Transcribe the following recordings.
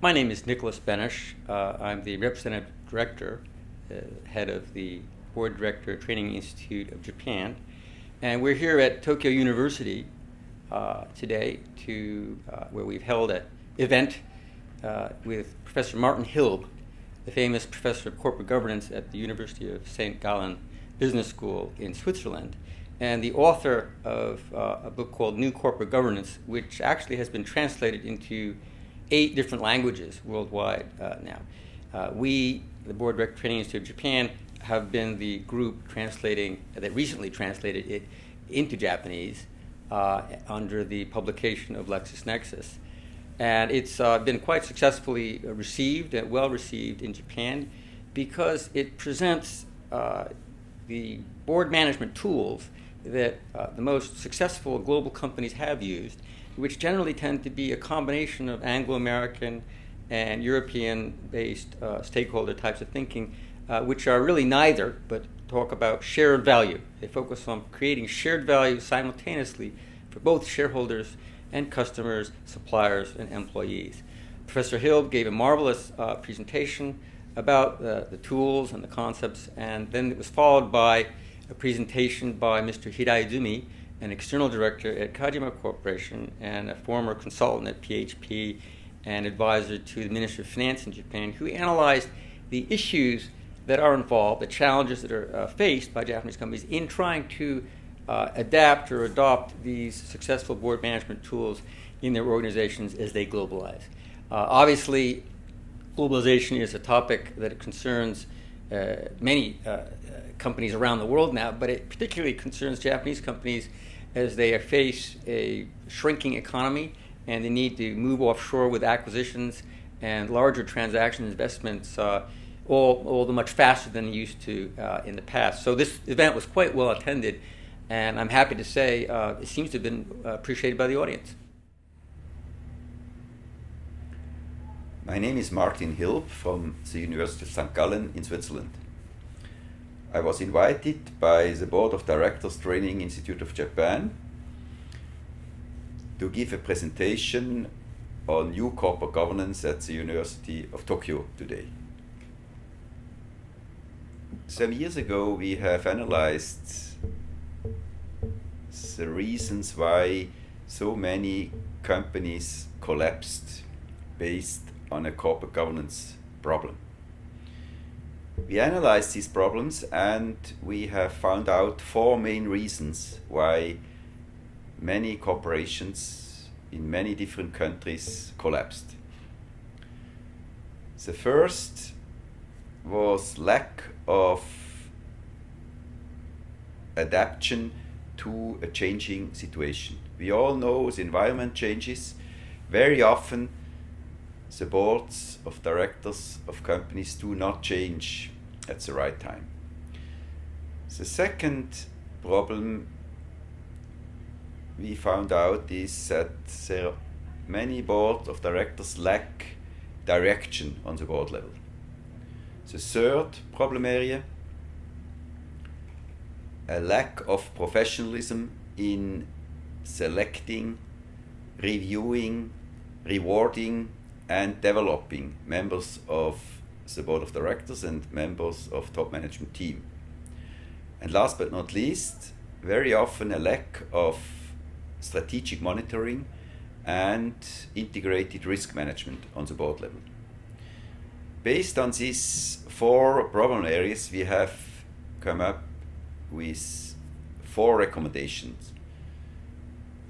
My name is Nicholas Benish. I'm the Representative Director, head of the Board Director Training Institute of Japan. And we're here at Tokyo University today where we've held an event with Professor Martin Hilb, the famous professor of corporate governance at the University of St. Gallen Business School in Switzerland, and the author of a book called New Corporate Governance, which actually has been translated into 8 different languages worldwide now. We, the Board Director Training Institute of Japan, have been the group that recently translated it into Japanese under the publication of LexisNexis. And it's been quite successfully received and well received in Japan because it presents the board management tools that the most successful global companies have used, which generally tend to be a combination of Anglo-American and European-based stakeholder types of thinking, which are really neither, but talk about shared value. They focus on creating shared value simultaneously for both shareholders and customers, suppliers, and employees. Professor Hilb gave a marvelous presentation about the tools and the concepts, and then it was followed by a presentation by Mr. Hiraizumi, an external director at Kajima Corporation and a former consultant at PHP and advisor to the Ministry of Finance in Japan, who analyzed the issues that are involved, the challenges that are faced by Japanese companies in trying to adapt or adopt these successful board management tools in their organizations as they globalize. Obviously, globalization is a topic that concerns many companies around the world now, but it particularly concerns Japanese companies as they face a shrinking economy and the need to move offshore with acquisitions and larger transaction investments all the much faster than they used to in the past. So this event was quite well attended, and I'm happy to say it seems to have been appreciated by the audience. My name is Martin Hilb from the University of St. Gallen in Switzerland. I was invited by the Board of Directors Training Institute of Japan to give a presentation on new corporate governance at the University of Tokyo today. Some years ago we have analyzed the reasons why so many companies collapsed based on a corporate governance problem. We analyzed these problems and we have found out 4 main reasons why many corporations in many different countries collapsed. The first was lack of adaptation to a changing situation. We all know the environment changes. Very often the boards of directors of companies do not change at the right time. The second problem we found out is that there are many boards of directors lack direction on the board level. The third problem area, a lack of professionalism in selecting, reviewing, rewarding, and developing members of the board of directors and members of top management team. And last but not least, very often a lack of strategic monitoring and integrated risk management on the board level. Based on these 4 problem areas, we have come up with 4 recommendations.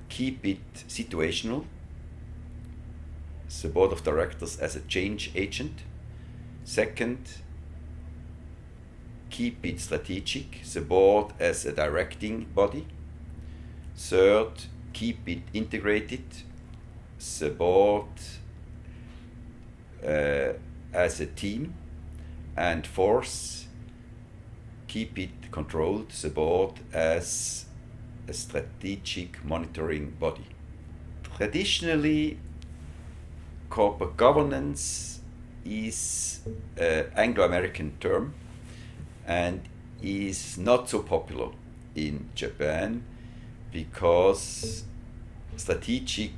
Keep it situational, the board of directors as a change agent. Second, keep it strategic, the board as a directing body. Third, keep it integrated, the board as a team. And fourth, keep it controlled, the board as a strategic monitoring body. Traditionally, corporate governance is an Anglo-American term and is not so popular in Japan because strategic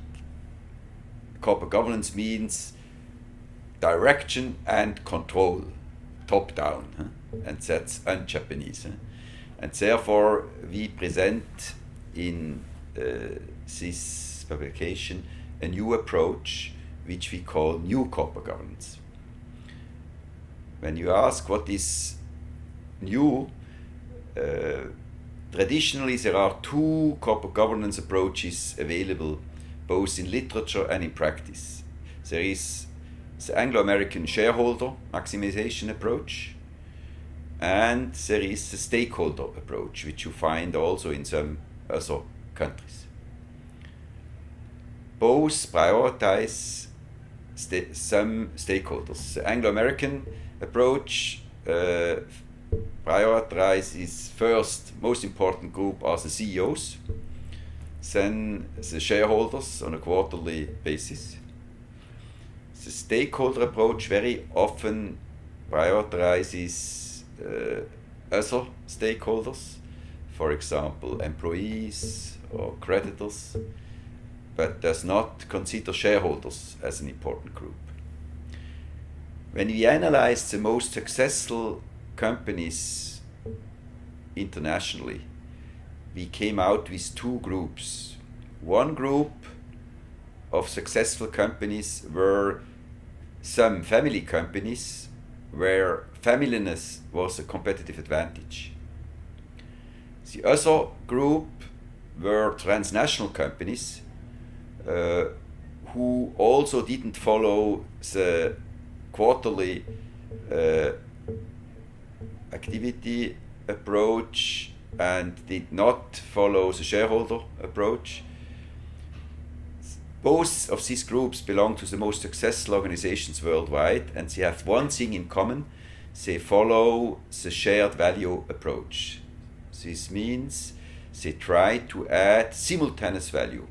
corporate governance means direction and control, top down, and that's un-Japanese. And therefore we present in this publication a new approach which we call new corporate governance. When you ask what is new, traditionally there are two corporate governance approaches available both in literature and in practice. There is the Anglo-American shareholder maximization approach, and there is the stakeholder approach, which you find also in some other countries. Both prioritize some stakeholders. The Anglo-American approach prioritizes first, most important group are the CEOs, then the shareholders on a quarterly basis. The stakeholder approach very often prioritizes other stakeholders, for example, employees or creditors, but does not consider shareholders as an important group. When we analyze the most successful companies internationally, we came out with two groups. One group of successful companies were some family companies where familyness was a competitive advantage. The other group were transnational companies who also didn't follow the quarterly activity approach and did not follow the shareholder approach. Both of these groups belong to the most successful organizations worldwide, and they have one thing in common: they follow the shared value approach. This means they try to add simultaneous value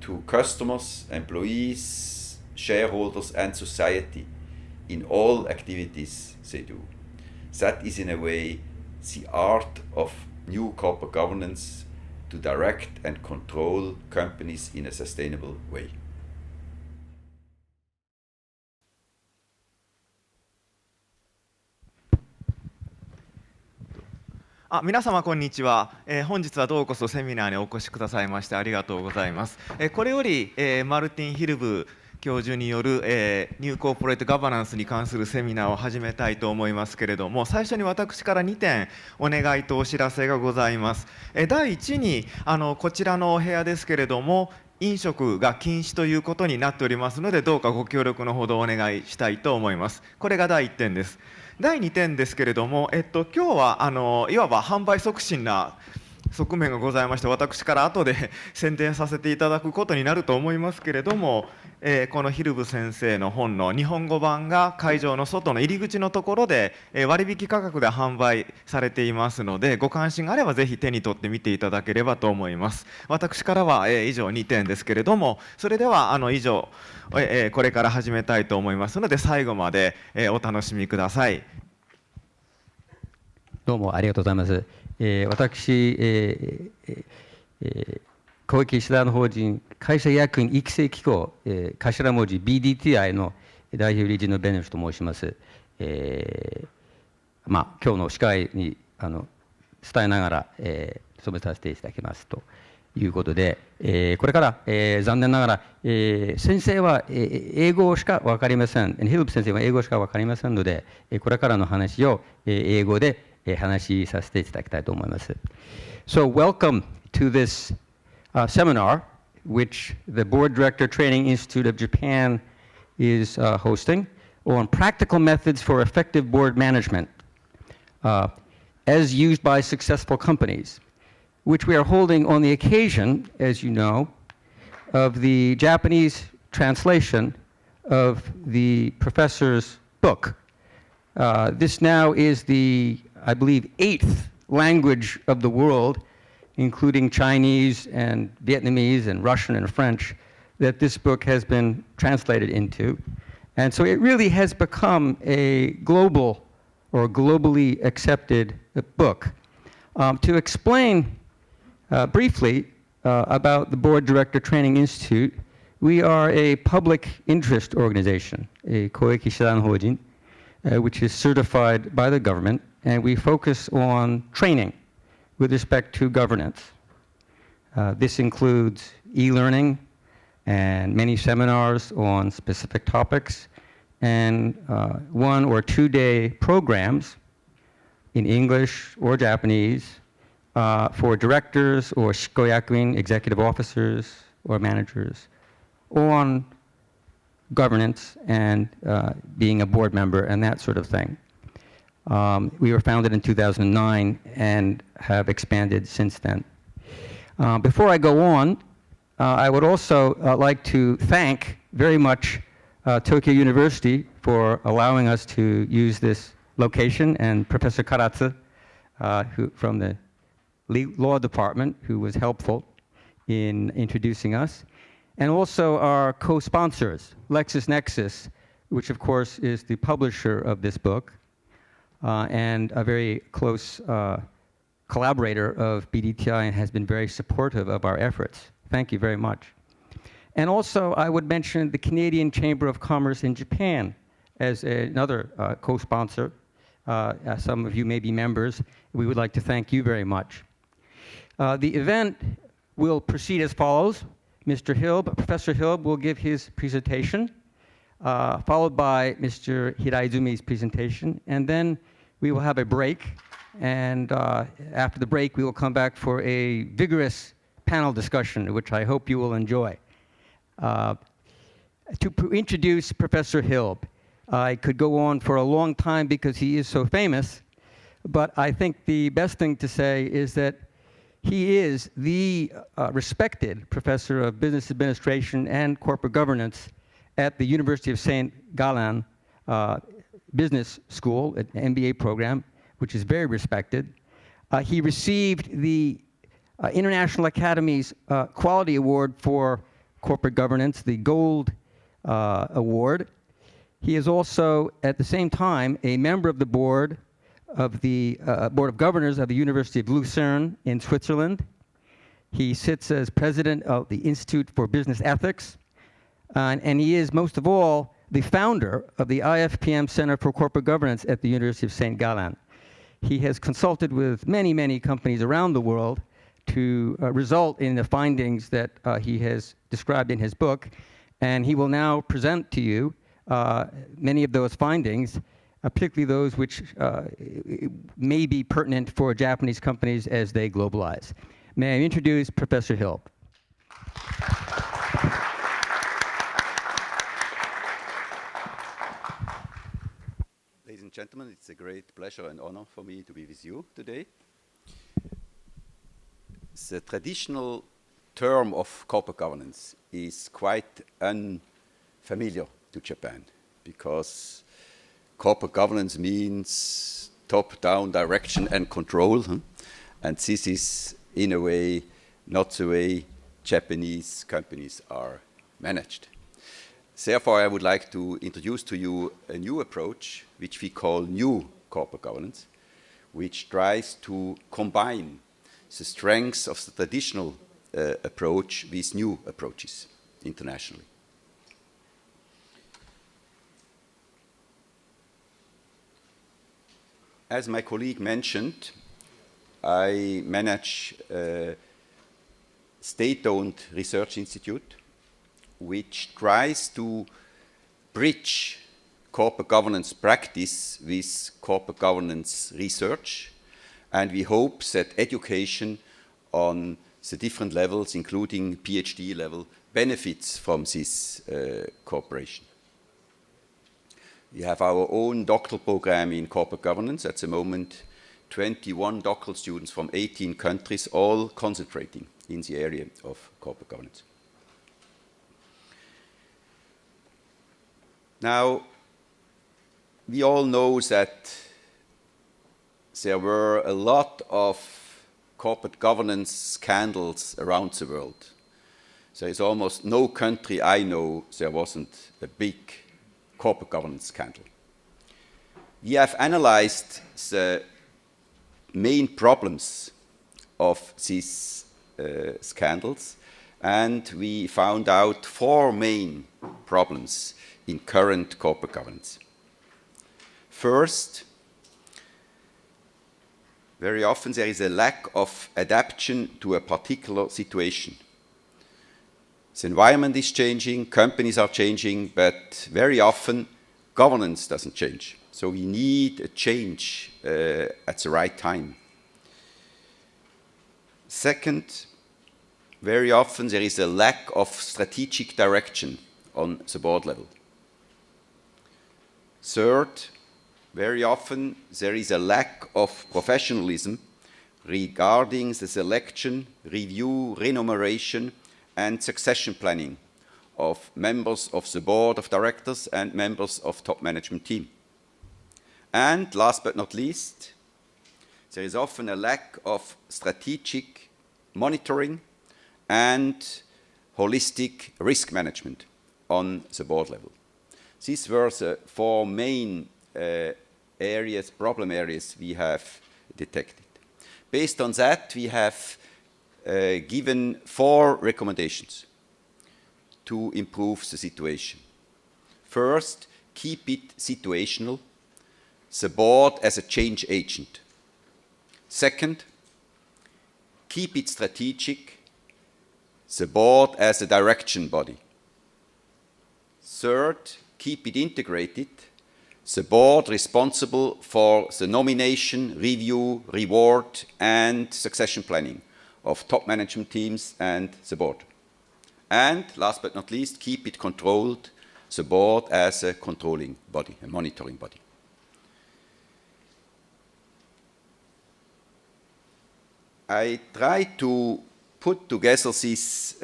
to customers, employees, shareholders, and society in all activities they do. That is, in a way, the art of new corporate governance, to direct and control companies in a sustainable way. 皆様こんにちは。本日はどうこそセミナーにお越しくださいましてありがとうございます。これより、マルティン・ヒルブ教授による、ニューコーポレートガバナンスに関するセミナーを始めたいと思いますけれども、最初に私から2点お願いとお知らせがございます。第1にこちらのお部屋ですけれども、飲食が禁止ということになっておりますので、どうかご協力のほどお願いしたいと思います。これが第1点です。第2点ですけれども、今日はいわば販売促進な側面がございまして、私から後で宣伝させていただくことになると思いますけれども、このヒルブ先生の本の日本語版が会場の外の入り口のところで割引価格で販売されていますので、ご関心があればぜひ手に取ってみていただければと思います。私からは以上2点ですけれども、それでは以上これから始めたいと思いますので、最後までお楽しみください。どうもありがとうございます。私、公益社団法人会社役員育成機構、頭文字 BDTI の代表理事のベネシュと申します。今日の司会に伝えながら、務めさせていただきますということで、これから、残念ながら、先生は英語しか分かりません。ヒルブ先生は英語しか分かりませんので、これからの話を英語で話しさせていただきたいと思います。So welcome to this seminar, which the Board Director Training Institute of Japan is hosting, on practical methods for effective board management as used by successful companies, which we are holding on the occasion, as you know, of the Japanese translation of the professor's book. This now is the, I believe, 8th language of the world, including Chinese and Vietnamese and Russian and French, that this book has been translated into. And so it really has become a global or globally accepted book. To explain briefly about the Board Director Training Institute, We are a public interest organization, a 公益社団法人, which is certified by the government, and we focus on training with respect to governance. This includes e-learning and many seminars on specific topics, and 1 or 2 day programs in English or Japanese for directors or shikoyakuin, executive officers or managers, on governance and being a board member and that sort of thing. We were founded in 2009 and have expanded since then. Before I go on, I would also like to thank very much Tokyo University for allowing us to use this location, and Professor Karatsu from the law department, who was helpful in introducing us, and also our co-sponsors, LexisNexis, which of course is the publisher of this book, and a very close collaborator of BDTI and has been very supportive of our efforts. Thank you very much. And also, I would mention the Canadian Chamber of Commerce in Japan as another co-sponsor. Some of you may be members. We would like to thank you very much. The event will proceed as follows. Mr. Hilb, Professor Hilb, will give his presentation, followed by Mr. Hiraizumi's presentation, and then we will have a break. And after the break, we will come back for a vigorous panel discussion, which I hope you will enjoy. To introduce Professor Hilb, I could go on for a long time because he is so famous, but I think the best thing to say is that he is the respected professor of business administration and corporate governance at the University of St. Gallen Business School, an MBA program, which is very respected. He received the International Academy's Quality Award for Corporate Governance, the Gold Award. He is also, at the same time, a member of the board of Governors of the University of Lucerne in Switzerland. He sits as president of the Institute for Business Ethics, and he is, most of all, the founder of the IFPM Center for Corporate Governance at the University of St. Gallen. He has consulted with many, many companies around the world to result in the findings that he has described in his book, and he will now present to you many of those findings, particularly those which may be pertinent for Japanese companies as they globalize. May I introduce Professor Hilb. Ladies and gentlemen, it's a great pleasure and honor for me to be with you today. The traditional term of corporate governance is quite unfamiliar to Japan, because corporate governance means top-down direction and control, and this is, in a way, not the way Japanese companies are managed. Therefore, I would like to introduce to you a new approach, which we call new corporate governance, which tries to combine the strengths of the traditional approach with new approaches internationally. As my colleague mentioned, I manage a state-owned research institute which tries to bridge corporate governance practice with corporate governance research, and we hope that education on the different levels, including PhD level, benefits from this cooperation. We have our own doctoral program in corporate governance. At the moment, 21 doctoral students from 18 countries, all concentrating in the area of corporate governance. Now, we all know that there were a lot of corporate governance scandals around the world. There is almost no country I know there wasn't a big corporate governance scandal. We have analyzed the main problems of these scandals, and we found out 4 main problems in current corporate governance. First, very often there is a lack of adaptation to a particular situation. The environment is changing, companies are changing, but very often governance doesn't change. So we need a change at the right time. Second, very often there is a lack of strategic direction on the board level. Third, very often there is a lack of professionalism regarding the selection, review, remuneration, and succession planning of members of the board of directors and members of top management team. And last but not least, there is often a lack of strategic monitoring and holistic risk management on the board level. These were the 4 main problem areas we have detected. Based on that, we have given 4 recommendations to improve the situation. First, keep it situational, the board as a change agent. Second, keep it strategic, the board as a direction body. Third, keep it integrated, the board responsible for the nomination, review, reward, and succession planning of top management teams and the board. And last but not least, keep it controlled, the board as a controlling body, a monitoring body. I tried to put together this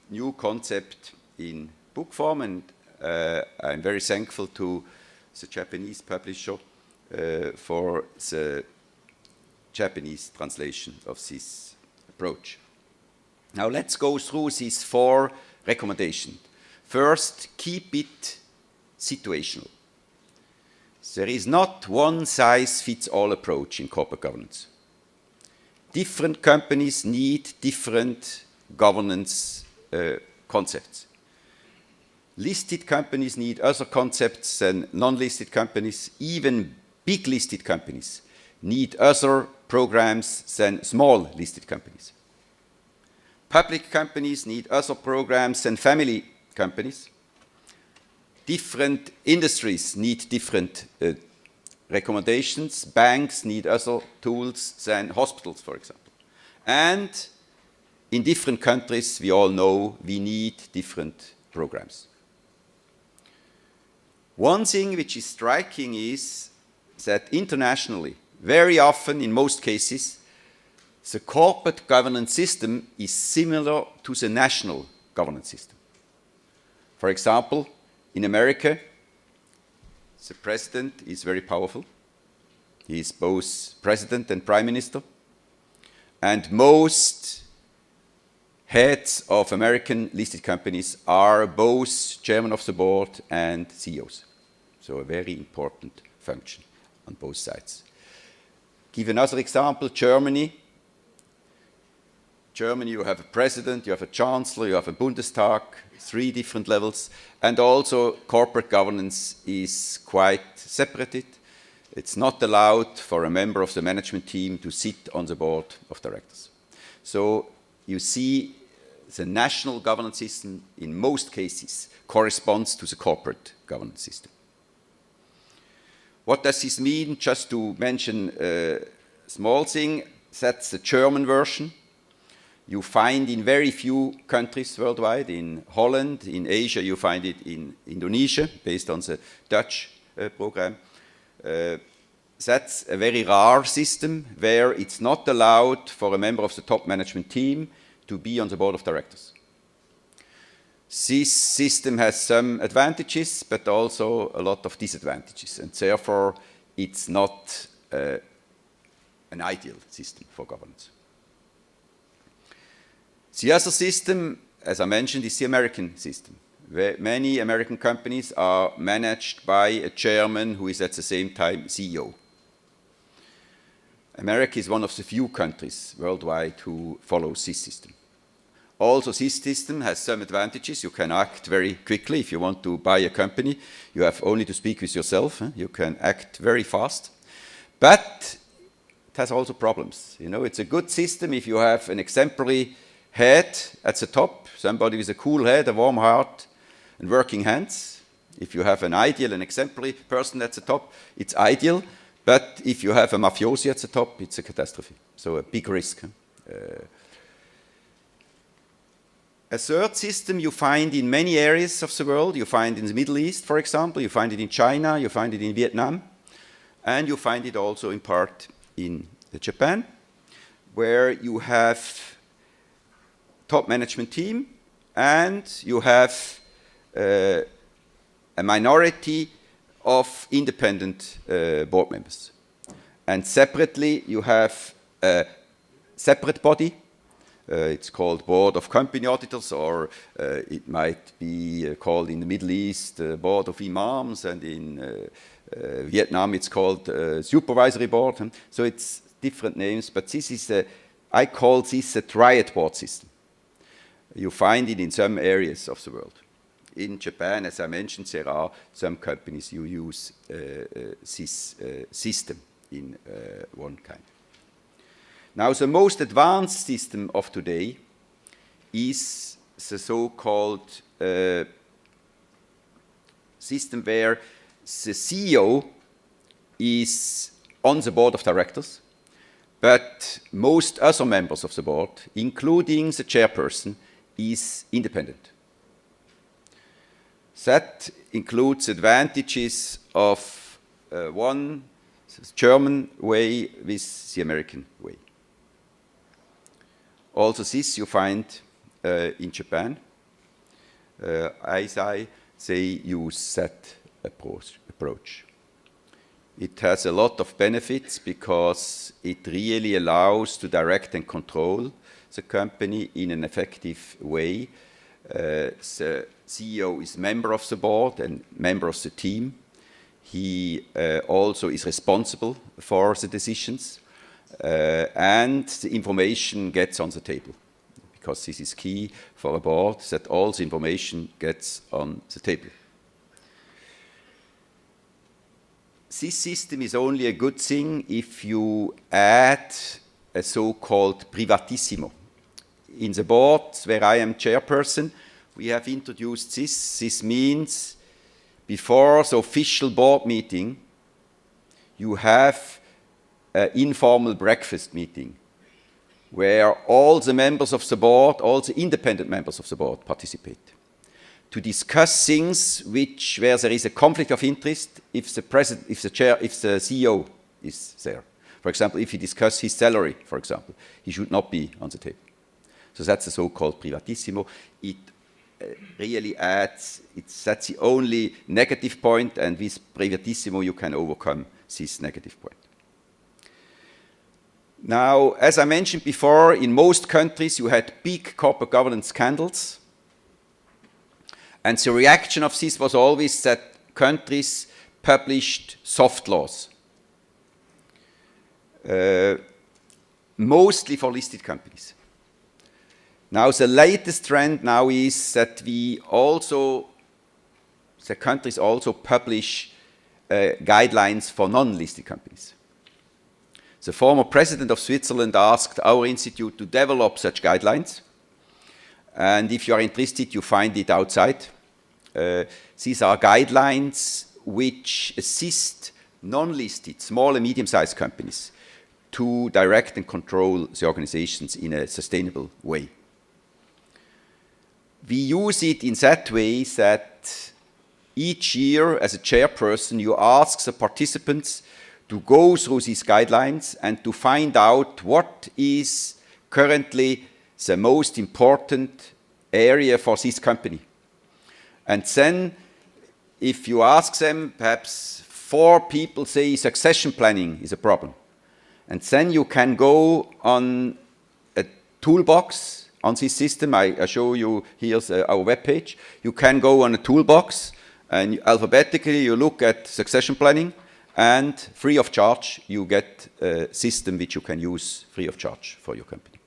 new concept in book form, and I'm very thankful to the Japanese publisher for the Japanese translation of this approach. Now let's go through these 4 recommendations. First, keep it situational. There is not one size fits all approach in corporate governance. Different companies need different governance concepts. Listed companies need other concepts than non-listed companies. Even big listed companies need other programs than small listed companies. Public companies need other programs than family companies. Different industries need different recommendations. Banks need other tools than hospitals, for example. And in different countries, we all know we need different programs. One thing which is striking is that internationally, very often in most cases, the corporate governance system is similar to the national governance system. For example, in America, the president is very powerful. He is both president and prime minister. And most heads of American listed companies are both chairman of the board and CEOs. So a very important function on both sides. Give another example, Germany. Germany, you have a president, you have a chancellor, you have a Bundestag, 3 different levels, and also corporate governance is quite separated. It's not allowed for a member of the management team to sit on the board of directors. So you see the national governance system in most cases corresponds to the corporate governance system. What does this mean? Just to mention a small thing, that's the German version. You find in very few countries worldwide. In Holland, in Asia, you find it in Indonesia, based on the Dutch program. That's a very rare system where it's not allowed for a member of the top management team to be on the board of directors. This system has some advantages, but also a lot of disadvantages, and therefore it's not an ideal system for governance. The other system, as I mentioned, is the American system, where many American companies are managed by a chairman who is at the same time CEO. America is one of the few countries worldwide who follows this system. Also, this system has some advantages. You can act very quickly. If you want to buy a company, you have only to speak with yourself. You can act very fast. But it has also problems. You know, it's a good system if you have an exemplary head at the top, somebody with a cool head, a warm heart, and working hands. If you have an ideal and exemplary person at the top, it's ideal. But if you have a mafiosi at the top, it's a catastrophe. So a big risk. A third system you find in many areas of the world. You find in the Middle East, for example. You find it in China. You find it in Vietnam. And you find it also in part in Japan, where you have top management team and you have a minority of independent board members. And separately, you have a separate body. It's called Board of Company Auditors, or it might be called in the Middle East Board of Imams, and in Vietnam it's called Supervisory Board. So it's different names, but this is I call this a triad board system. You find it in some areas of the world. In Japan, as I mentioned, there are some companies who use this system in one kind. Now, the most advanced system of today is the so-called system where the CEO is on the board of directors, but most other members of the board, including the chairperson, is independent. That includes advantages of one German way with the American way. Also this you find in Japan. As they use that approach. It has a lot of benefits because it really allows to direct and control the company in an effective way. The CEO is member of the board and member of the team. He also is responsible for the decisions, and the information gets on the table, because this is key for a board, that all the information gets on the table. This system is only a good thing if you add a so-called privatissimo. In the board where I am chairperson, we have introduced this. This means before the official board meeting, you have an informal breakfast meeting where all the members of the board, all the independent members of the board participate to discuss things where there is a conflict of interest if the CEO is there. For example, if he discusses his salary, for example, he should not be on the table. So that's the so-called privatissimo. It really adds, that's the only negative point, and with privatissimo you can overcome this negative point. Now, as I mentioned before, in most countries you had big corporate governance scandals. And the reaction of this was always that countries published soft laws, mostly for listed companies. Now, the latest trend now is that the countries also publish guidelines for non-listed companies. The former president of Switzerland asked our institute to develop such guidelines. And if you are interested, you find it outside. These are guidelines which assist non-listed, small and medium-sized companies to direct and control the organizations in a sustainable way. We use it in that way that each year, as a chairperson, you ask the participants to go through these guidelines and to find out what is currently the most important area for this company. And then, if you ask them, perhaps 4 people say succession planning is a problem. And then you can go on a toolbox on this system. I show you, here's our webpage. You can go on a toolbox, and alphabetically you look at succession planning, and free of charge you get a system which you can use free of charge for your company.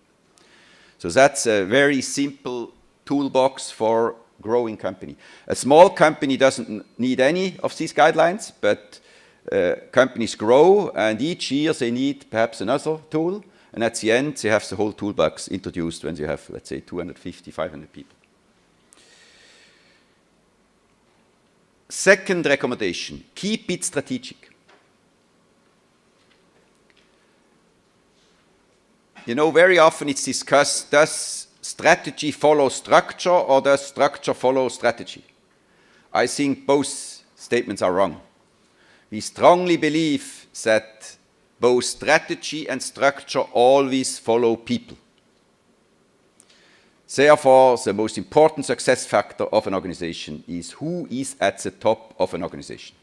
So that's a very simple toolbox for growing company. A small company doesn't need any of these guidelines, but companies grow, and each year they need perhaps another tool, and at the end they have the whole toolbox introduced when you have, let's say, 250, 500 people. Second recommendation, keep it strategic. You know, very often it's discussed, does strategy follow structure or does structure follow strategy? I think both statements are wrong. We strongly believe that both strategy and structure always follow people. Therefore, the most important success factor of an organization is who is at the top of an organization.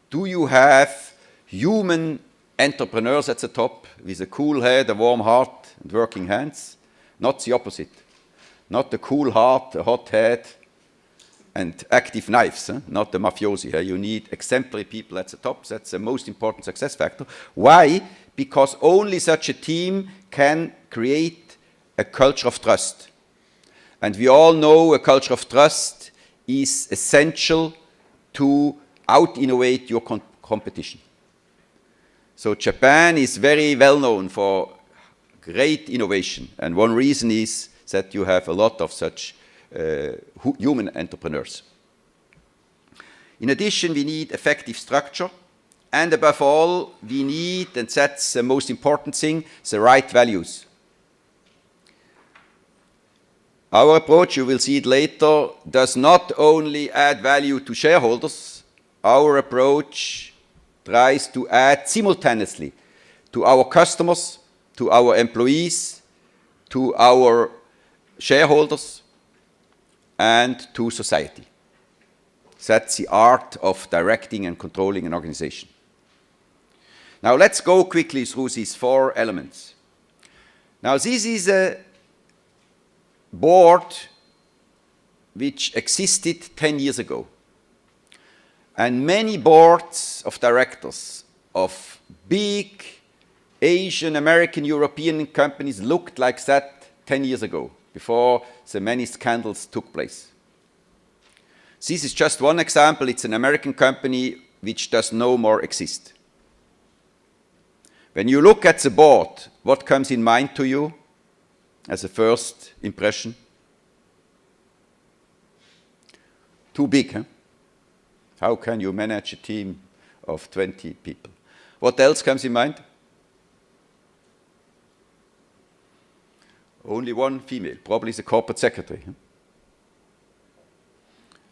Do you have human entrepreneurs at the top with a cool head, a warm heart, and working hands? Not the opposite. Not the cool heart, a hot head, and active knives, not the mafiosi. You need exemplary people at the top. That's the most important success factor. Why? Because only such a team can create a culture of trust. And we all know a culture of trust is essential to out-innovate your competition. So Japan is very well known for great innovation, and one reason is that you have a lot of such human entrepreneurs. In addition, we need effective structure, and above all, we need, and that's the most important thing, the right values. Our approach, you will see it later, does not only add value to shareholders. Our approach tries to add simultaneously to our customers, to our employees, to our shareholders, and to society. That's the art of directing and controlling an organization. Now let's go quickly through these four elements. Now this is a board which existed 10 years ago. And many boards of directors of big Asian, American, European companies looked like that 10 years ago, before the many scandals took place. This is just one example. It's an American company which does no more exist. When you look at the board, what comes in mind to you as a first impression? Too big, huh? How can you manage a team of 20 people? What else comes in mind? Only one female, probably the corporate secretary. Huh?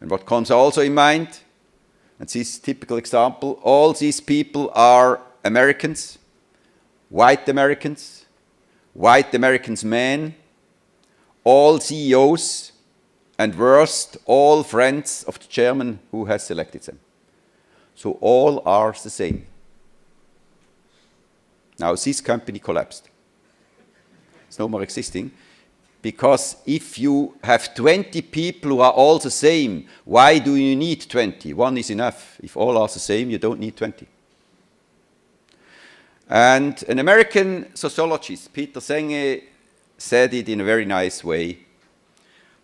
And what comes also in mind, and this typical example, all these people are Americans, white Americans men, all CEOs, and worst, all friends of the chairman who has selected them. So all are the same. Now this company collapsed. It's no more existing, because if you have 20 people who are all the same, why do you need 20? One is enough. If all are the same, you don't need 20. And an American sociologist, Peter Senge, said it in a very nice way.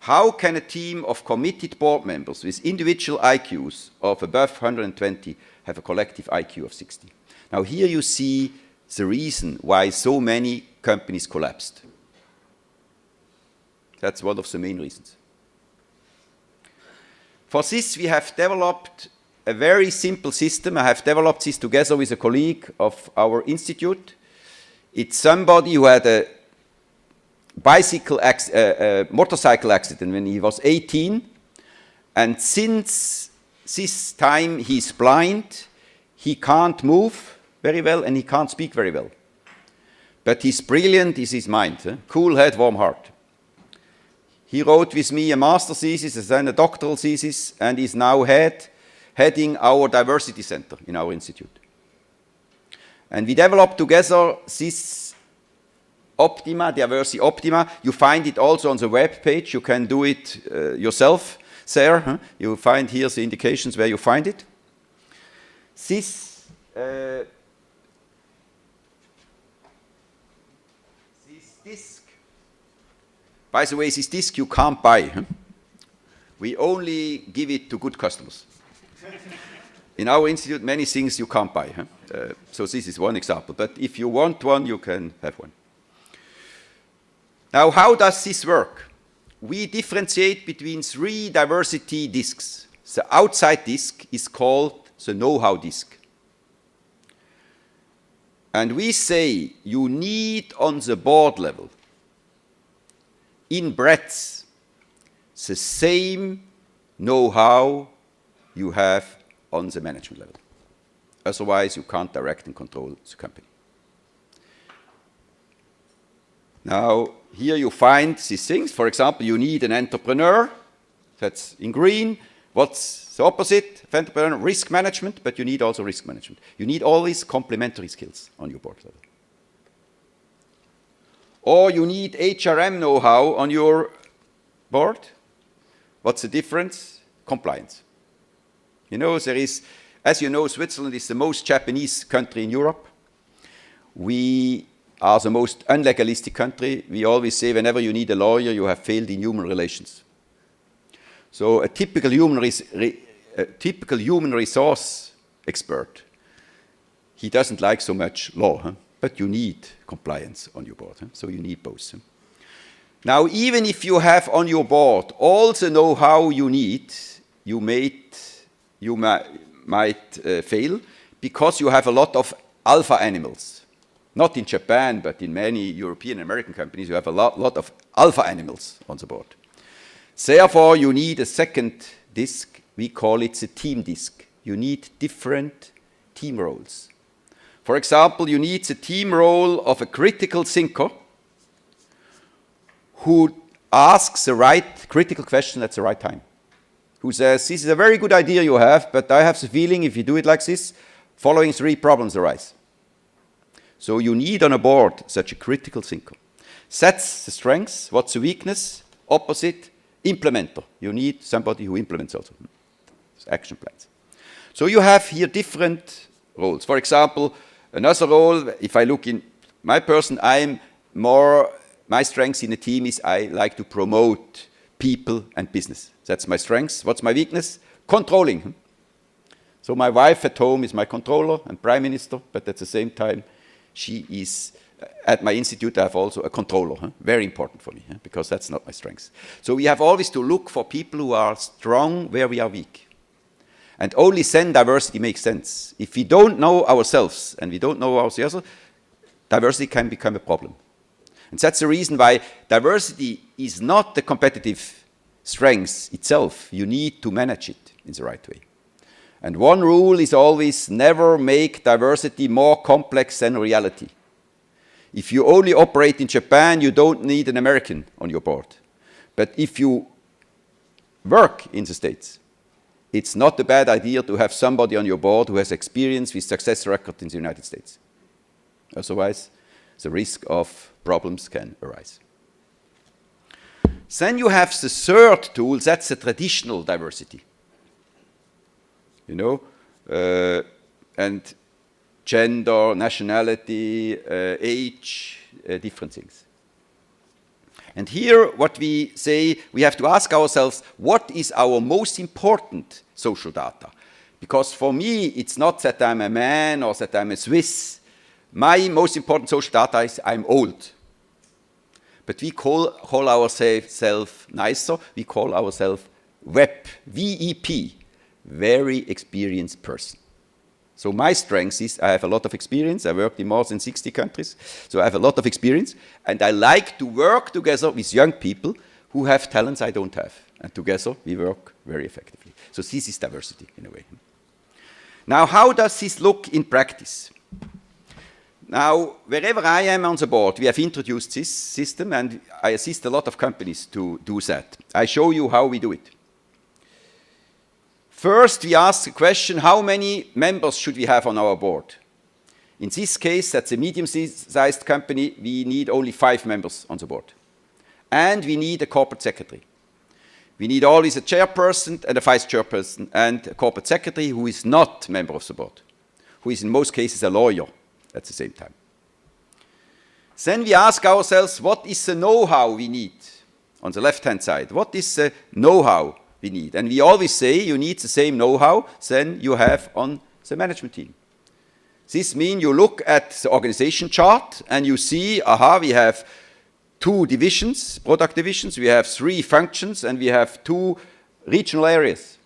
How can a team of committed board members with individual IQs of above 120 have a collective IQ of 60? Now here you see the reason why so many companies collapsed. That's one of the main reasons. For this, we have developed a very simple system. I have developed this together with a colleague of our institute. It's somebody who had a motorcycle accident when he was 18, and since this time he's blind, he can't move very well and he can't speak very well. But he's brilliant is his mind, cool head, warm heart. He wrote with me a master thesis and then a doctoral thesis, and is now heading our diversity center in our institute. And we developed together this Optima, Diversity Optima. You find it also on the web page. You can do it yourself there. Huh? You find here the indications where you find it. This disc By the way, this disc you can't buy. Huh? We only give it to good customers. In our institute, many things you can't buy. Huh? So this is one example. But if you want one, you can have one. Now, how does this work? We differentiate between 3 diversity discs. The outside disc is called the know-how disc. And we say you need on the board level, in breadth, the same know-how you have on the management level. Otherwise, you can't direct and control the company. Now, here you find these things. For example, you need an entrepreneur. That's in green. What's the opposite of entrepreneur? Risk management, but you need also risk management. You need always complementary skills on your board level. Or you need HRM know-how on your board. What's the difference? Compliance. You know, there is, as you know, Switzerland is the most Japanese country in Europe. We are the most unlegalistic country. We always say whenever you need a lawyer, you have failed in human relations. So a typical human resource expert, he doesn't like so much law, huh? But you need compliance on your board. Huh? So you need both. Huh? Now, even if you have on your board all the know-how you need, you might fail because you have a lot of alpha animals. Not in Japan, but in many European and American companies, you have a lot of alpha animals on the board. Therefore, you need a second disk. We call it the team disk. You need different team roles. For example, you need the team role of a critical thinker who asks the right critical question at the right time. Who says, this is a very good idea you have, but I have the feeling if you do it like this, following 3 problems arise. So you need on a board such a critical thinker. That's the strengths. What's the weakness? Opposite, implementer. You need somebody who implements also. Action plans. So you have here different roles. For example, another role, if I look in my person, my strengths in a team is I like to promote people and business. That's my strengths. What's my weakness? Controlling. So my wife at home is my controller and prime minister, but at the same time, she is, at my institute, I have also a controller. Very important for me, because that's not my strengths. So we have always to look for people who are strong where we are weak. And only then diversity makes sense. If we don't know ourselves and we don't know ourselves, diversity can become a problem. And that's the reason why diversity is not the competitive strength itself. You need to manage it in the right way. And one rule is always never make diversity more complex than reality. If you only operate in Japan, you don't need an American on your board. But if you work in the States, it's not a bad idea to have somebody on your board who has experience with success record in the United States. Otherwise, the risk of problems can arise. Then you have the third tool, that's the traditional diversity. You know, and gender, nationality, age, different things. And here, what we say, we have to ask ourselves, what is our most important social data? Because for me, it's not that I'm a man or that I'm a Swiss. My most important social data is I'm old. But we call ourselves nicer. We call ourselves VEP, V-E-P, very experienced person. So my strength is I have a lot of experience. I worked in more than 60 countries. So I have a lot of experience. And I like to work together with young people who have talents I don't have. And together we work very effectively. So this is diversity in a way. Now, how does this look in practice? Now, wherever I am on the board, we have introduced this system, and I assist a lot of companies to do that. I show you how we do it. First, we ask the question, how many members should we have on our board? In this case, that's a medium-sized company, we need only 5 members on the board. And we need a corporate secretary. We need always a chairperson and a vice chairperson and a corporate secretary who is not a member of the board, who is in most cases a lawyer at the same time. Then we ask ourselves, what is the know-how we need? on the left-hand side. What is the know-how we need? And we always say you need the same know-how than you have on the management team. This means you look at the organization chart and you see, aha, we have 2 divisions, product divisions, we have 3 functions, and we have 2 regional areas.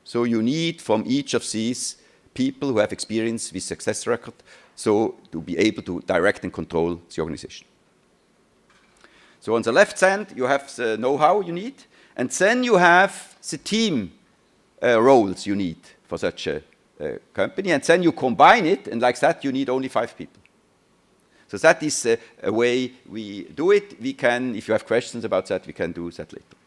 So you need from each of these people who have experience with success record, so to be able to direct and control the organization. So on the left hand, you have the know-how you need, and then you have the team roles you need for such a company, and then you combine it, and like that, you need only 5 people. So that is a way we do it. We can, if you have questions about that, we can do that later.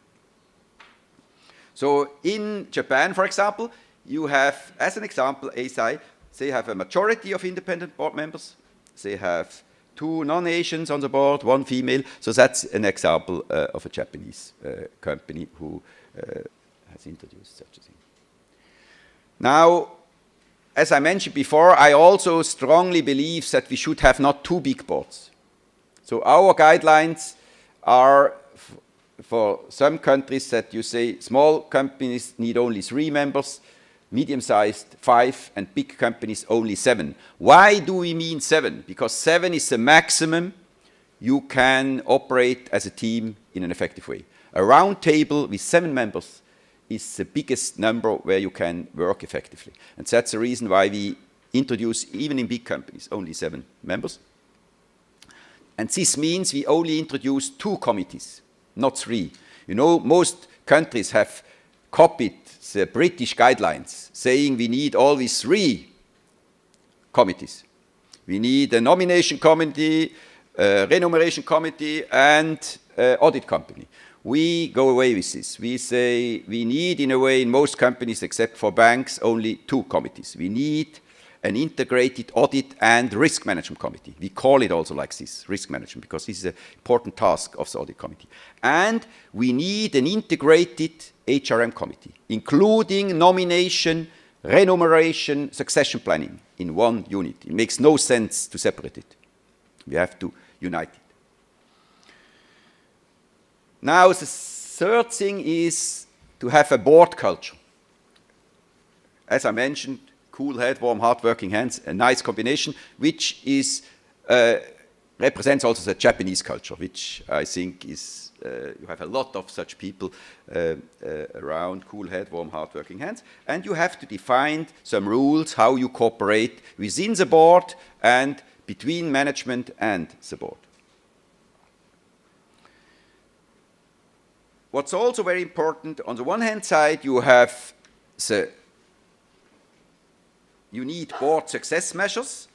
So in Japan, for example, you have, as an example, ASI, they have a majority of independent board members. They have 2 non-Asians on the board, 1 female. So that's an example of a Japanese company who has introduced such a thing. Now, as I mentioned before, I also strongly believe that we should have not 2 big boards. So our guidelines are for some countries that you say small companies need only 3 members, medium-sized 5, and big companies only 7. Why do we mean 7? Because 7 is the maximum you can operate as a team in an effective way. A round table with 7 members is the biggest number where you can work effectively. And that's the reason why we introduce, even in big companies, only 7 members. And this means we only introduce 2 committees, not 3. You know, most countries have copied the British guidelines, saying we need always 3 committees. We need a nomination committee, a remuneration committee, and an audit company. We go away with this. We say we need, in a way, in most companies, except for banks, only 2 committees. We need an integrated audit and risk management committee. We call it also like this, risk management, because this is an important task of the audit committee. And we need an integrated HRM committee, including nomination, remuneration, succession planning in one unit. It makes no sense to separate it. We have to unite it. Now, the third thing is to have a board culture. As I mentioned, cool head, warm heart, working hands, a nice combination, which is, represents also the Japanese culture, which I think is, you have a lot of such people around, cool head, warm heart, working hands, and you have to define some rules how you cooperate within the board and between management and the board. What's also very important, on the one hand side, you have you need board success measures,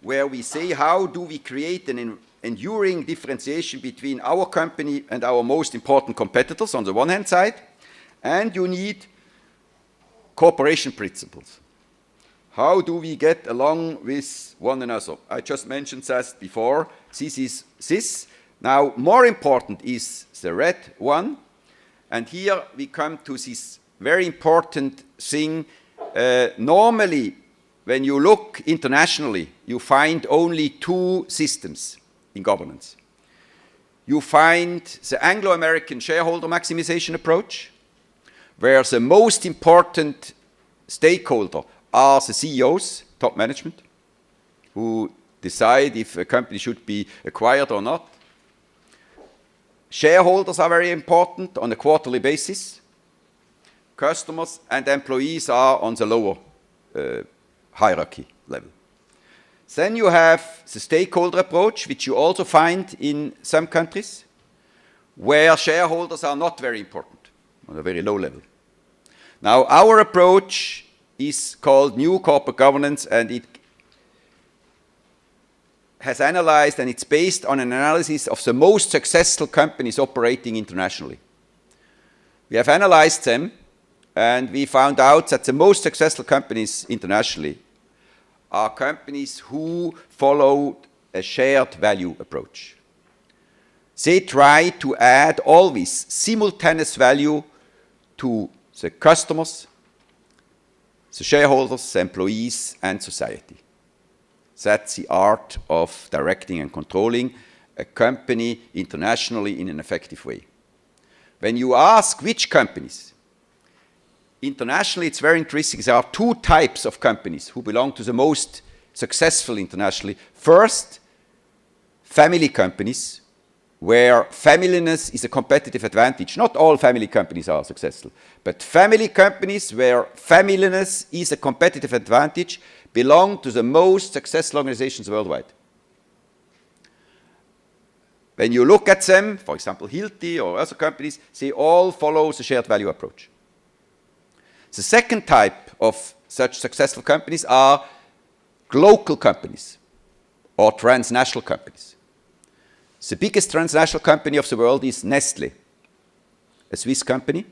where we say how do we create an enduring differentiation between our company and our most important competitors on the one hand side, and you need cooperation principles. How do we get along with one another? I just mentioned that before. This is this. Now, more important is the red one. And here we come to this very important thing. Normally, when you look internationally, you find only 2 systems in governance. You find the Anglo-American shareholder maximization approach, where the most important stakeholder are the CEOs, top management, who decide if a company should be acquired or not. Shareholders are very important on a quarterly basis. Customers and employees are on the lower hierarchy level. Then you have the stakeholder approach, which you also find in some countries, where shareholders are not very important, on a very low level. Now, our approach is called New Corporate Governance, and it has analyzed, and it's based on an analysis of the most successful companies operating internationally. We have analyzed them, and we found out that the most successful companies internationally are companies who follow a shared value approach. They try to add always simultaneous value to the customers, the shareholders, the employees, and society. That's the art of directing and controlling a company internationally in an effective way. when you ask which companies, internationally it's very interesting. There are two types of companies who belong to the most successful internationally. First, family companies, where familyness is a competitive advantage. Not all family companies are successful, but family companies where familyness is a competitive advantage belong to the most successful organizations worldwide. When you look at them, for example, Hilti or other companies, they all follow the shared value approach. The second type of such successful companies are local companies or transnational companies. The biggest transnational company of the world is Nestlé, a Swiss company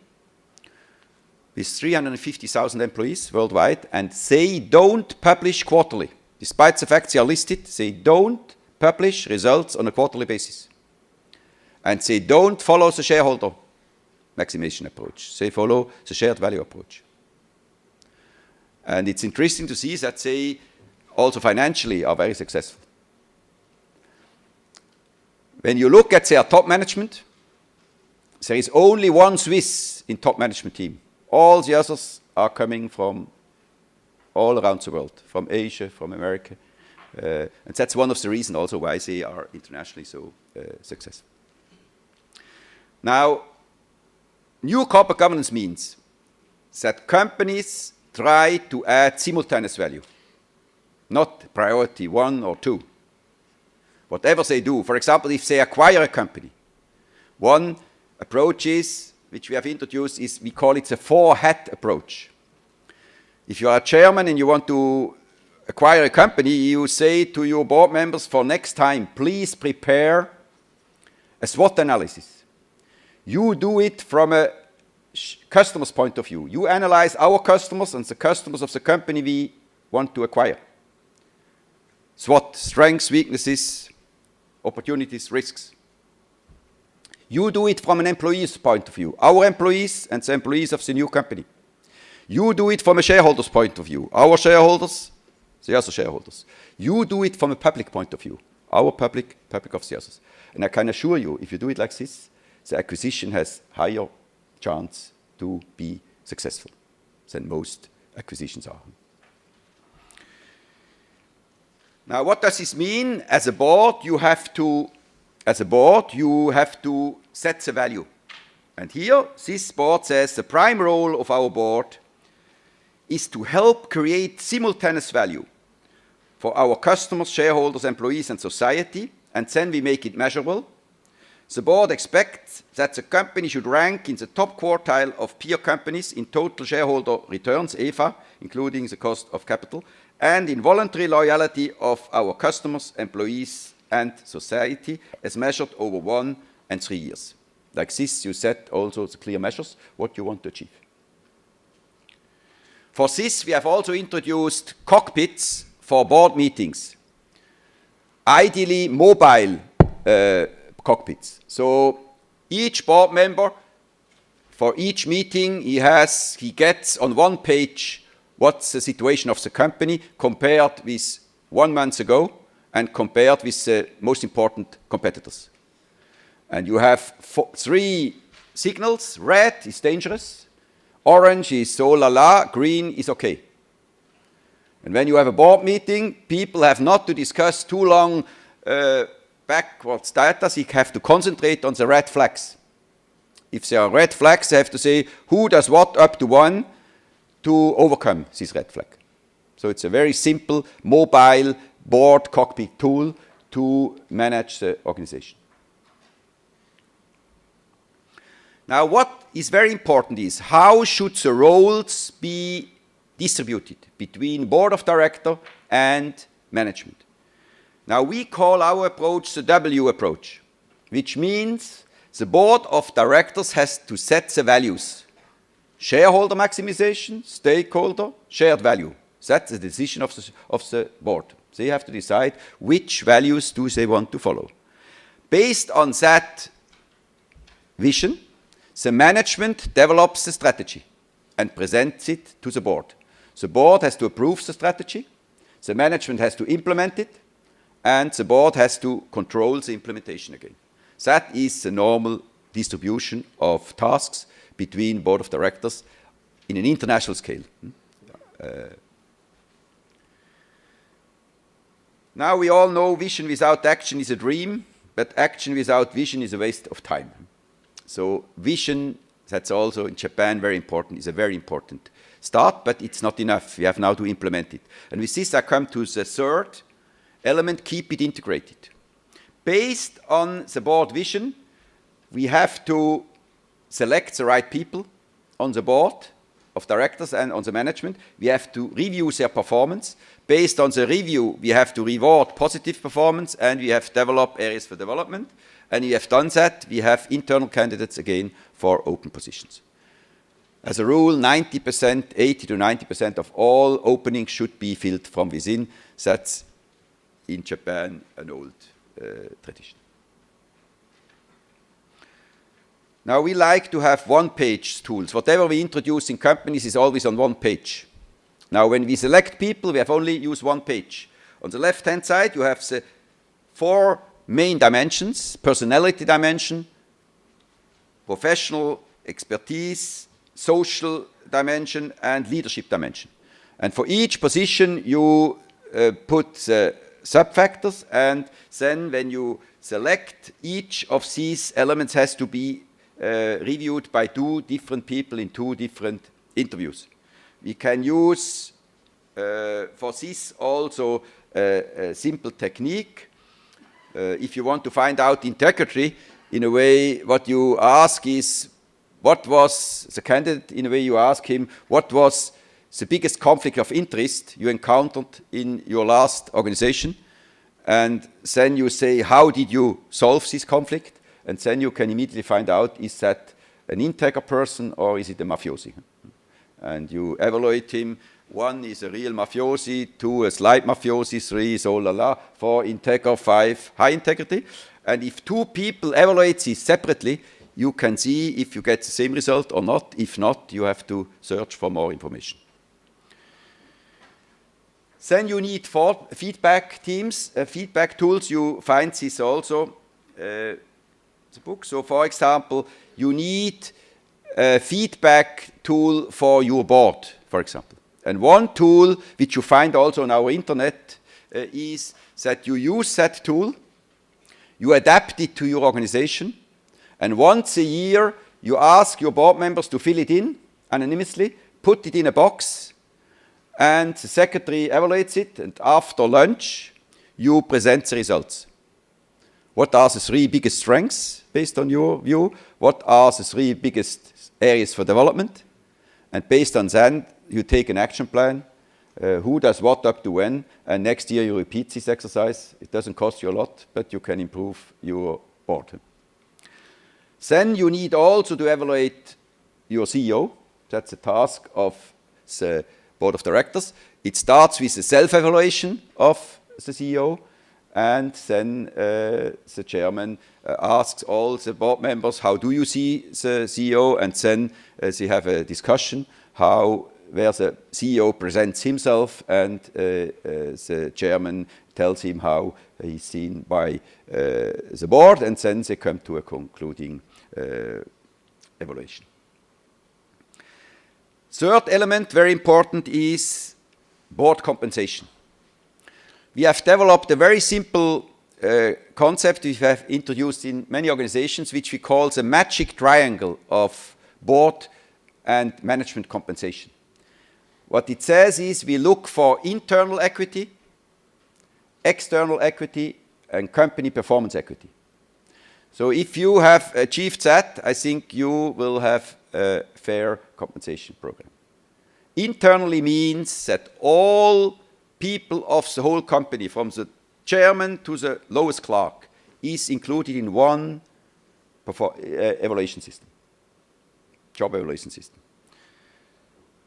with 350,000 employees worldwide, and they don't publish quarterly. Despite the fact they are listed, they don't publish results on a quarterly basis. And they don't follow the shareholder maximization approach. They follow the shared value approach. And it's interesting to see that they also financially are very successful. When you look at their top management, there is only one Swiss in top management team. All the others are coming from all around the world, from Asia, from America. And that's one of the reasons also why they are internationally so successful. Now, new corporate governance means that companies try to add simultaneous value, not priority 1 or 2. Whatever they do, for example, if they acquire a company, one approach is, which we have introduced, is we call it the 4-hat approach. If you are a chairman and you want to acquire a company, you say to your board members, for next time, please prepare a SWOT analysis. You do it from a customer's point of view. You analyze our customers and the customers of the company we want to acquire. SWOT, strengths, weaknesses, opportunities, risks. You do it from an employee's point of view, our employees and the employees of the new company. You do it from a shareholder's point of view, our shareholders, the other shareholders. You do it from a public point of view, our public of the others. And I can assure you, if you do it like this, the acquisition has higher chance to be successful than most acquisitions are. Now, what does this mean? As a board, you have to set the value. And here, this board says the prime role of our board is to help create simultaneous value for our customers, shareholders, employees, and society, and then we make it measurable. The board expects that the company should rank in the top quartile of peer companies in total shareholder returns, EVA, including the cost of capital, and in voluntary loyalty of our customers, employees, and society as measured over 1 and 3 years. Like this, you set also the clear measures, what you want to achieve. For this, we have also introduced cockpits for board meetings, ideally mobile cockpits. So each board member, for each meeting, he gets on one page what's the situation of the company compared with 1 month ago and compared with the most important competitors. And you have 3 signals. Red is dangerous, orange is oh la la, green is okay. And when you have a board meeting, people have not to discuss too long backwards data. They have to concentrate on the red flags. If there are red flags, they have to say who does what up to 1 to overcome this red flag. So it's a very simple mobile board cockpit tool to manage the organization. Now, what is very important is how should the roles be distributed between board of director and management. Now, we call our approach the W approach, which means the board of directors has to set the values. Shareholder maximization, stakeholder, shared value. That's the decision of the board. They have to decide which values do they want to follow. Based on that vision, the management develops the strategy and presents it to the board. The board has to approve the strategy, the management has to implement it, and the board has to control the implementation again. That is the normal distribution of tasks between board of directors in an international scale. Now we all know vision without action is a dream, but action without vision is a waste of time. So vision, that's also in Japan very important, is a very important start, but it's not enough. We have now to implement it. And with this I come to the third element, keep it integrated. Based on the board vision, we have to select the right people on the board of directors and on the management. We have to review their performance. Based on the review, we have to reward positive performance, and we have developed areas for development. And we have done that. We have internal candidates again for open positions. As a rule, 90%, 80 to 90% of all openings should be filled from within. That's in Japan an old tradition. Now we like to have one-page tools. Whatever we introduce in companies is always on one page. Now when we select people, we have only used one page. On the left-hand side, you have the 4 main dimensions: personality dimension, professional expertise, social dimension, and leadership dimension. And for each position, you put sub-factors, and then when you select, each of these elements has to be reviewed by 2 different people in 2 different interviews. We can use for this also a simple technique. If you want to find out integrity, in a way, what you ask is, what was the candidate, in a way you ask him, what was the biggest conflict of interest you encountered in your last organization? And then you say, how did you solve this conflict? And then you can immediately find out, is that an integer person or is it a mafiosi? And you evaluate him. 1 is a real mafiosi, 2 a slight mafiosi, 3 is oh la la, 4 integer, 5 high integrity. And if 2 people evaluate this separately, you can see if you get the same result or not. If not, you have to search for more information. Then you need feedback teams, feedback tools. You find this also the book. So, for example, you need a feedback tool for your board, for example. And one tool which you find also on our internet is that you use that tool, you adapt it to your organization, and once a year you ask your board members to fill it in anonymously, put it in a box, and the secretary evaluates it, and after lunch you present the results. What are the 3 biggest strengths based on your view? What are the 3 biggest areas for development? And based on that, you take an action plan. Who does what up to when? And next year you repeat this exercise. It doesn't cost you a lot, but you can improve your board. Then you need also to evaluate your CEO. That's the task of the board of directors. It starts with the self-evaluation of the CEO. And then the chairman asks all the board members, how do you see the CEO? And then they have a discussion where the CEO presents himself, and the chairman tells him how he's seen by the board, and then they come to a concluding evaluation. Third element, very important, is board compensation. We have developed a very simple concept we have introduced in many organizations, which we call the magic triangle of board and management compensation. What it says is we look for internal equity, external equity, and company performance equity. So if you have achieved that, I think you will have a fair compensation program. Internally means that all people of the whole company, from the chairman to the lowest clerk, is included in one evaluation system, job evaluation system.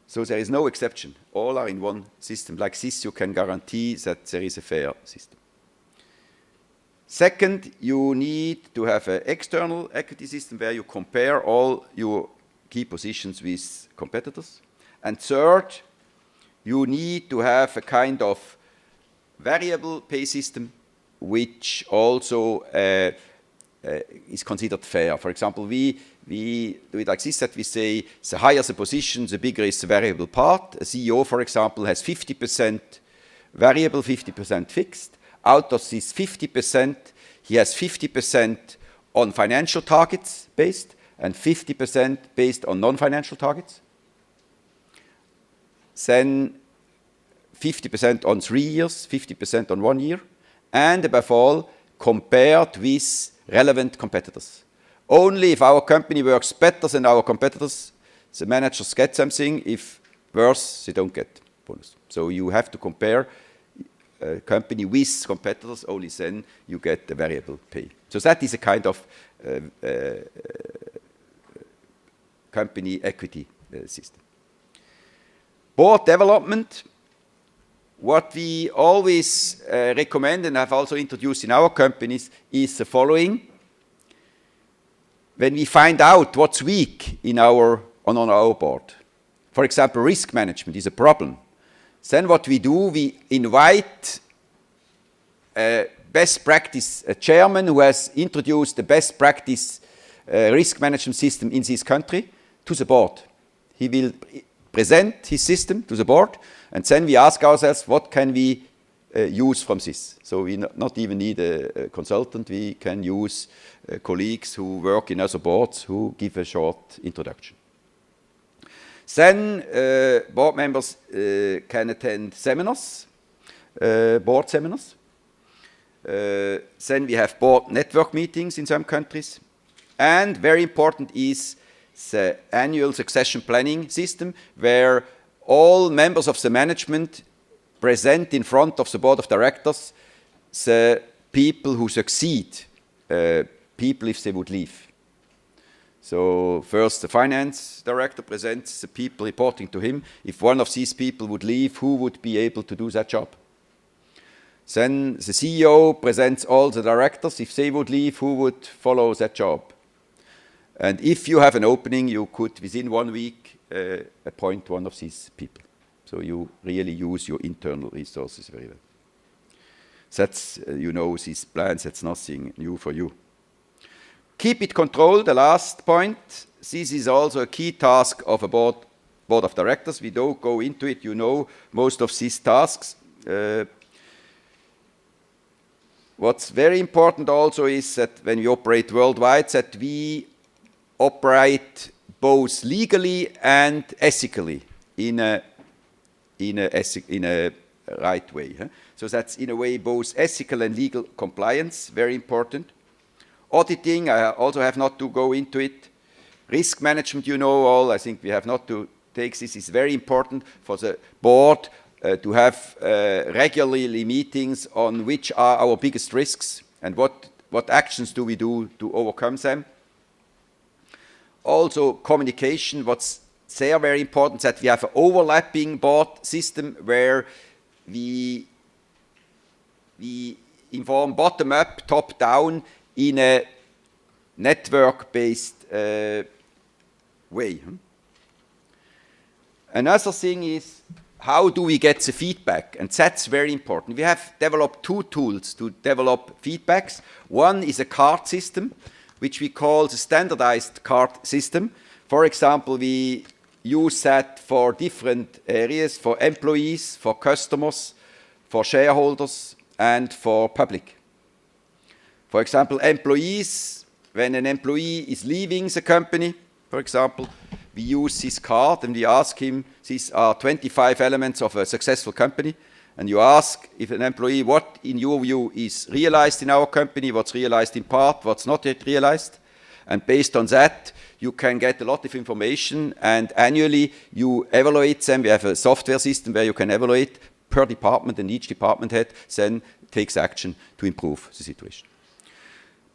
So there is no exception. All are in one system. Like this, you can guarantee that there is a fair system. Second, you need to have an external equity system where you compare all your key positions with competitors. And third, you need to have a kind of variable pay system which also is considered fair. For example, we do it like this, that we say the higher the position, the bigger is the variable part. A CEO, for example, has 50% variable, 50% fixed. Out of this 50%, he has 50% on financial targets based and 50% based on non-financial targets. Then 50% on 3 years, 50% on 1 year, and above all, compared with relevant competitors. Only if our company works better than our competitors, the managers get something. If worse, they don't get bonus. So you have to compare a company with competitors, only then you get the variable pay. So that is a kind of company equity system. Board development. What we always recommend, and have also introduced in our companies, is the following. When we find out what's weak on our board, for example, risk management is a problem, then what we do, we invite a best practice, a chairman who has introduced the best practice risk management system in this country to the board. He will present his system to the board, and then we ask ourselves, what can we use from this? So we not even need a consultant. We can use colleagues who work in other boards who give a short introduction. Then board members can attend seminars, board seminars. Then we have board network meetings in some countries. And very important is the annual succession planning system, where all members of the management present in front of the board of directors the people who succeed people if they would leave. So first the finance director presents the people reporting to him. If one of these people would leave, who would be able to do that job? Then the CEO presents all the directors. If they would leave, who would follow that job? And if you have an opening, you could, within 1 week, appoint one of these people. So you really use your internal resources very well. That's, you know, these plans, that's nothing new for you. Keep it controlled, the last point. This is also a key task of a board of directors. We don't go into it, you know, most of these tasks. What's very important also is that when we operate worldwide, that we operate both legally and ethically in a right way. Huh? So that's in a way both ethical and legal compliance, very important. Auditing, I also have not to go into it. Risk management, you know all. I think we have not to take this. It's very important for the board to have regularly meetings on which are our biggest risks and what actions do we do to overcome them. Also communication, what's there very important, that we have an overlapping board system where we inform bottom up, top down in a network-based way. Another thing is, how do we get the feedback? And that's very important. We have developed 2 tools to develop feedbacks. One is a card system, which we call the standardized card system. For example, we use that for different areas, for employees, for customers, for shareholders, and for public. For example, employees, when an employee is leaving the company, for example, we use this card and we ask him, these are 25 elements of a successful company, and you ask if an employee, what in your view is realized in our company, what's realized in part, what's not yet realized, and based on that, you can get a lot of information, and annually you evaluate them. We have a software system where you can evaluate per department, and each department head then takes action to improve the situation.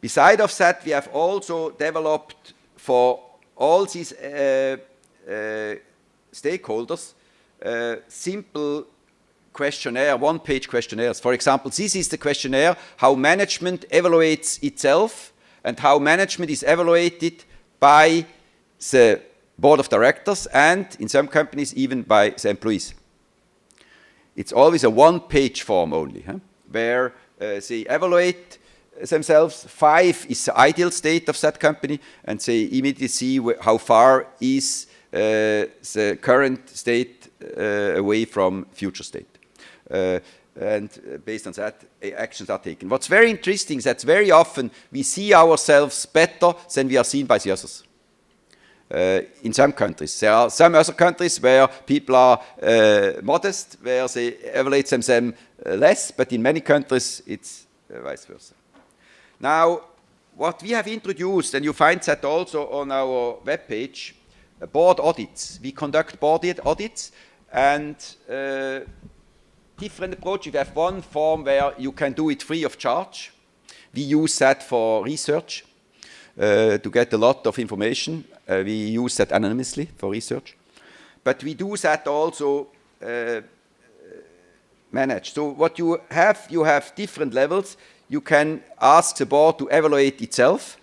Beside of that, we have also developed for all these stakeholders simple questionnaire, one-page questionnaires. For example, this is the questionnaire how management evaluates itself and how management is evaluated by the board of directors and, in some companies, even by the employees. It's always a one-page form only, where they evaluate themselves. 5 is the ideal state of that company, and they immediately see how far is the current state away from future state. And based on that, actions are taken. What's very interesting is that very often we see ourselves better than we are seen by the others. In some countries. There are some other countries where people are modest, where they evaluate themselves less, but in many countries it's vice versa. Now, what we have introduced, and you find that also on our webpage, board audits. We conduct board audits, and different approaches. We have one form where you can do it free of charge. We use that for research to get a lot of information. We use that anonymously for research. But we do that also managed. So what you have different levels. You can ask the board to evaluate itself.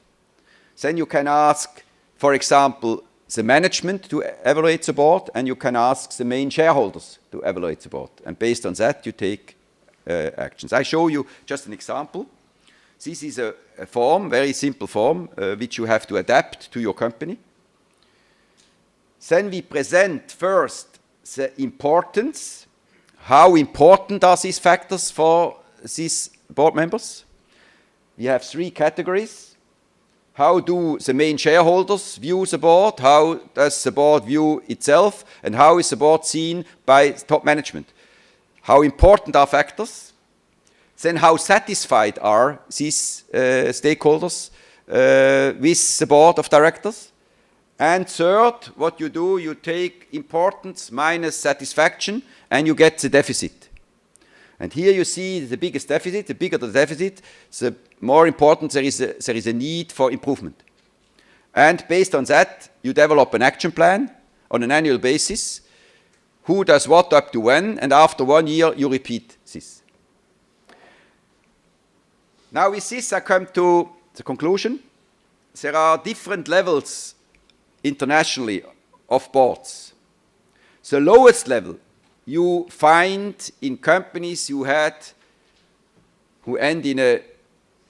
Then you can ask, for example, the management to evaluate the board, and you can ask the main shareholders to evaluate the board. And based on that, you take actions. I show you just an example. This is a form, very simple form, which you have to adapt to your company. Then we present first the importance. How important are these factors for these board members? We have 3 categories. How do the main shareholders view the board? How does the board view itself? And how is the board seen by top management? How important are factors? Then how satisfied are these stakeholders with the board of directors? And third, what you do, you take importance minus satisfaction, and you get the deficit. And here you see the biggest deficit. The bigger the deficit, the more important there is a need for improvement. And based on that, you develop an action plan on an annual basis. Who does what up to when, and after 1 year, you repeat this. Now with this, I come to the conclusion. There are different levels internationally of boards. The lowest level you find in companies who end in a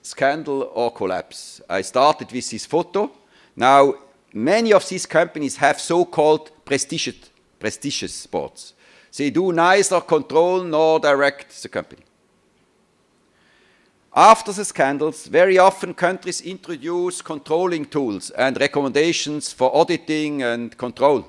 scandal or collapse. I started with this photo. Now, many of these companies have so-called prestigious boards. They do neither control nor direct the company. After the scandals, very often countries introduce controlling tools and recommendations for auditing and control.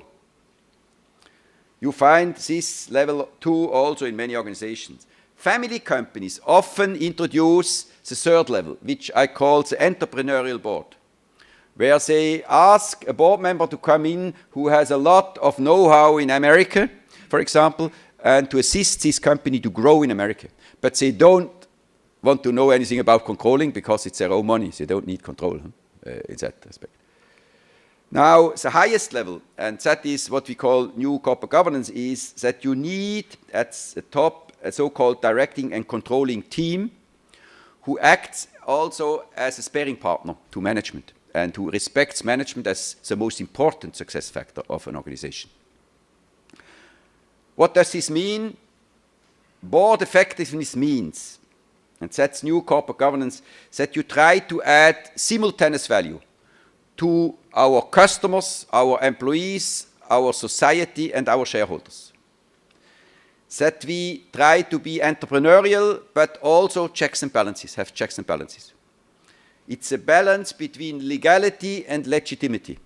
You find this level 2 also in many organizations. Family companies often introduce the 3rd level, which I call the entrepreneurial board, where they ask a board member to come in who has a lot of know-how in America, for example, and to assist this company to grow in America. But they don't want to know anything about controlling because it's their own money. They don't need control in that respect. Now, the highest level, and that is what we call new corporate governance, is that you need at the top a so-called directing and controlling team who acts also as a sparring partner to management and who respects management as the most important success factor of an organization. What does this mean? Board effectiveness means, and that's new corporate governance, that you try to add simultaneous value to our customers, our employees, our society, and our shareholders. That we try to be entrepreneurial, but also have checks and balances. It's a balance between legality and legitimacy.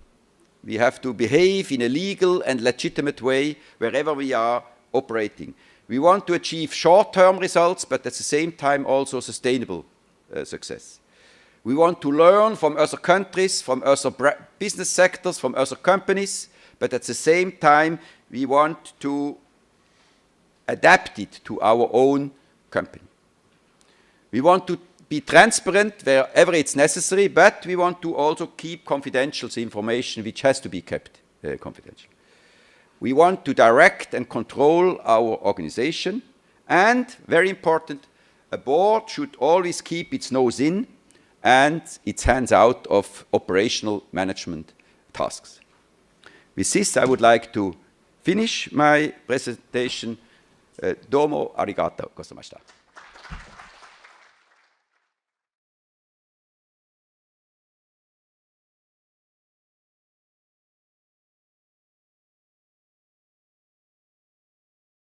We have to behave in a legal and legitimate way wherever we are operating. We want to achieve short-term results, but at the same time also sustainable success. We want to learn from other countries, from other business sectors, from other companies, but at the same time we want to adapt it to our own company. We want to be transparent wherever it's necessary, but we want to also keep confidential the information which has to be kept confidential. We want to direct and control our organization, and, very important, a board should always keep its nose in and its hands out of operational management tasks. With this, I would like to finish my presentation. どうもありがとうございました。